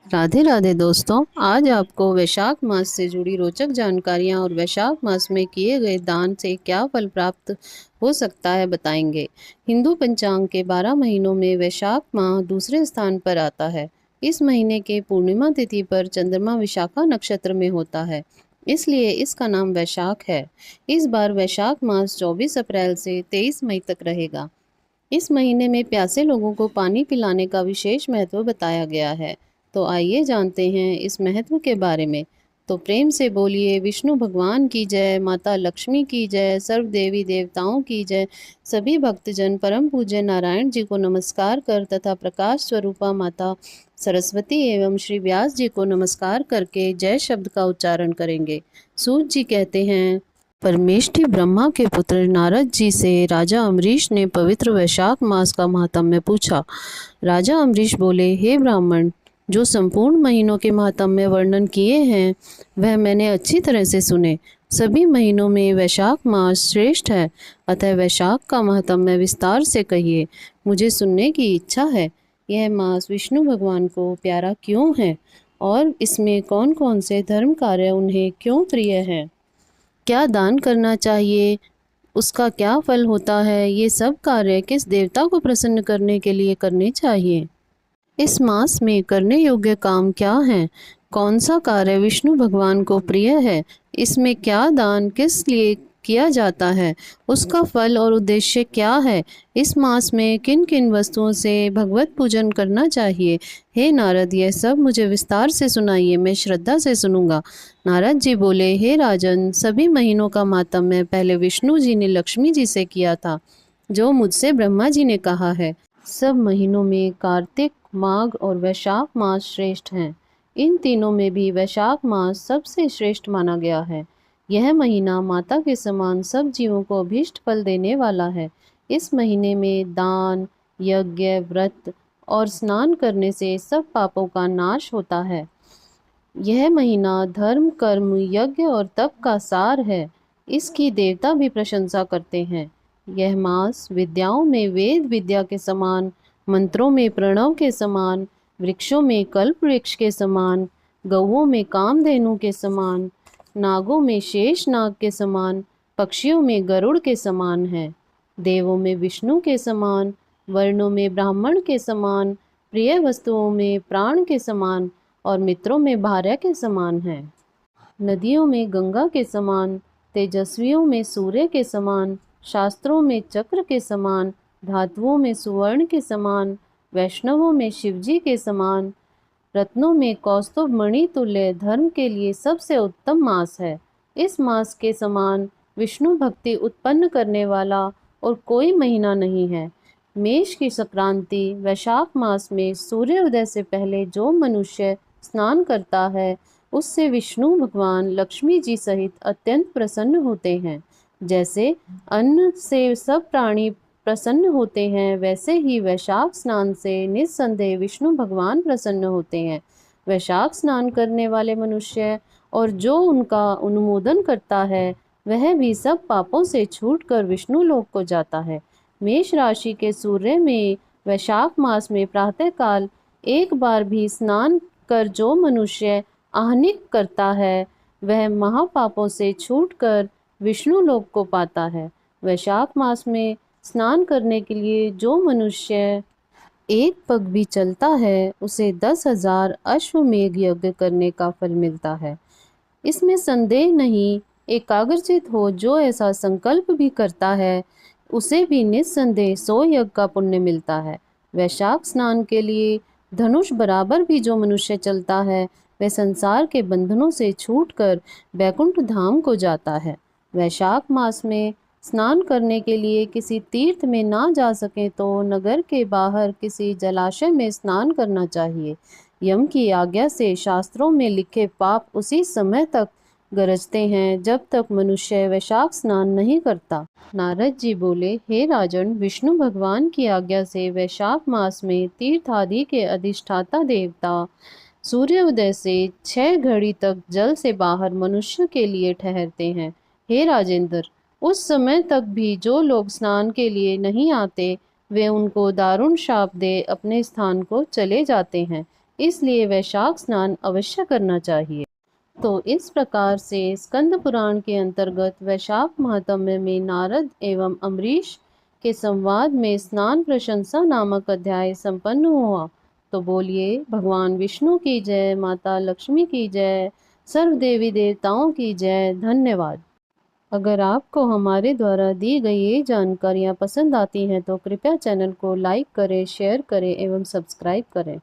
राधे राधे दोस्तों। आज आपको वैशाख मास से जुड़ी रोचक जानकारियां और वैशाख मास में किए गए दान से क्या फल प्राप्त हो सकता है बताएंगे। हिंदू पंचांग के 12 महीनों में वैशाख माह दूसरे स्थान पर आता है। इस महीने के पूर्णिमा तिथि पर चंद्रमा विशाखा नक्षत्र में होता है, इसलिए इसका नाम वैशाख है। इस बार वैशाख मास 24 अप्रैल से 23 मई तक रहेगा। इस महीने में प्यासे लोगों को पानी पिलाने का विशेष महत्व बताया गया है। तो आइए जानते हैं इस महत्व के बारे में। तो प्रेम से बोलिए विष्णु भगवान की जय, माता लक्ष्मी की जय, सर्व देवी देवताओं की जय। सभी भक्तजन परम पूज्य नारायण जी को नमस्कार कर तथा प्रकाश स्वरूपा माता सरस्वती एवं श्री व्यास जी को नमस्कार करके जय शब्द का उच्चारण करेंगे। सूत जी कहते हैं, परमेष्ठी ब्रह्मा के पुत्र नारद जी से राजा अम्बरीश ने पवित्र वैशाख मास का महात्म्य पूछा। राजा अम्बरीश बोले, हे ब्राह्मण, जो संपूर्ण महीनों के महात्म्य वर्णन किए हैं वह मैंने अच्छी तरह से सुने। सभी महीनों में वैशाख मास श्रेष्ठ है, अतः वैशाख का महात्म्य विस्तार से कहिए, मुझे सुनने की इच्छा है। यह मास विष्णु भगवान को प्यारा क्यों है और इसमें कौन कौन से धर्म कार्य उन्हें क्यों प्रिय हैं, क्या दान करना चाहिए, उसका क्या फल होता है, ये सब कार्य किस देवता को प्रसन्न करने के लिए करने चाहिए। इस मास में करने योग्य काम क्या हैं, कौन सा कार्य विष्णु भगवान को प्रिय है, इसमें क्या दान किस लिए किया जाता है, उसका फल और उद्देश्य क्या है, इस मास में किन किन वस्तुओं से भगवत पूजन करना चाहिए। हे नारद, यह सब मुझे विस्तार से सुनाइए, मैं श्रद्धा से सुनूंगा। नारद जी बोले, हे राजन, सभी महीनों का मातम्य पहले विष्णु जी ने लक्ष्मी जी से किया था, जो मुझसे ब्रह्मा जी ने कहा है। सब महीनों में कार्तिक, माघ और वैशाख मास श्रेष्ठ हैं। इन तीनों में भी वैशाख मास सबसे श्रेष्ठ माना गया है। यह महीना माता के समान सब जीवों को अभीष्ट फल देने वाला है। इस महीने में दान, यज्ञ, व्रत और स्नान करने से सब पापों का नाश होता है। यह महीना धर्म, कर्म, यज्ञ और तप का सार है। इसकी देवता भी प्रशंसा करते हैं। यह मास विद्याओं में वेद विद्या के समान, मंत्रों में प्रणव के समान, वृक्षों में कल्प वृक्ष के समान, गौओं में कामधेनु के समान, नागों में शेष नाग के समान, पक्षियों में गरुड़ के समान है। देवों में विष्णु के समान, वर्णों में ब्राह्मण के समान, प्रिय वस्तुओं में प्राण के समान और मित्रों में भार्या के समान है। नदियों में गंगा के समान, तेजस्वियों में सूर्य के समान, शास्त्रों में चक्र के समान, धातुओं में सुवर्ण के समान, वैष्णवों में शिवजी के समान, रत्नों में कौस्तुभ मणि तुल्य धर्म के लिए सबसे उत्तम मास है। इस मास के समान विष्णु भक्ति उत्पन्न करने वाला और कोई महीना नहीं है। मेष की संक्रांति वैशाख मास में सूर्योदय से पहले जो मनुष्य स्नान करता है, उससे विष्णु भगवान लक्ष्मी जी सहित अत्यंत प्रसन्न होते हैं। जैसे अन्न से सब प्राणी प्रसन्न होते हैं, वैसे ही वैशाख स्नान से निस्संदेह विष्णु भगवान प्रसन्न होते हैं। वैशाख स्नान करने वाले मनुष्य और जो उनका अनुमोदन करता है, वह भी सब पापों से छूटकर विष्णु लोक को जाता है। मेष राशि के सूर्य में वैशाख मास में प्रातःकाल एक बार भी स्नान कर जो मनुष्य आहनिक करता है, वह महापापों से छूटकर विष्णु लोक को पाता है। वैशाख मास में स्नान करने के लिए जो मनुष्य एक पग भी चलता है, उसे 10,000 अश्वमेध यज्ञ करने का फल मिलता है। इसमें संदेह नहीं, एकाग्रचित हो जो ऐसा संकल्प भी करता है, उसे भी निस्संदेह 100 यज्ञ का पुण्य मिलता है। वैशाख स्नान के लिए धनुष बराबर भी जो मनुष्य चलता है, वह संसार के बंधनों से छूटकर बैकुंठ धाम को जाता है। वैशाख मास में स्नान करने के लिए किसी तीर्थ में ना जा सके तो नगर के बाहर किसी जलाशय में स्नान करना चाहिए। यम की आज्ञा से शास्त्रों में लिखे पाप उसी समय तक गरजते हैं जब तक मनुष्य वैशाख स्नान नहीं करता। नारद जी बोले, हे राजन, विष्णु भगवान की आज्ञा से वैशाख मास में तीर्थ आदि के अधिष्ठाता देवता सूर्योदय से 6 घड़ी तक जल से बाहर मनुष्य के लिए ठहरते हैं। हे राजेंद्र, उस समय तक भी जो लोग स्नान के लिए नहीं आते, वे उनको दारुण शाप दे अपने स्थान को चले जाते हैं। इसलिए वैशाख स्नान अवश्य करना चाहिए। तो इस प्रकार से स्कंद पुराण के अंतर्गत वैशाख महात्म्य में नारद एवं अम्बरीश के संवाद में स्नान प्रशंसा नामक अध्याय संपन्न हुआ। तो बोलिए भगवान विष्णु की जय, माता लक्ष्मी की जय, सर्व देवी देवताओं की जय। धन्यवाद। अगर आपको हमारे द्वारा दी गई ये जानकारियाँ पसंद आती हैं तो कृपया चैनल को लाइक करें, शेयर करें एवं सब्सक्राइब करें।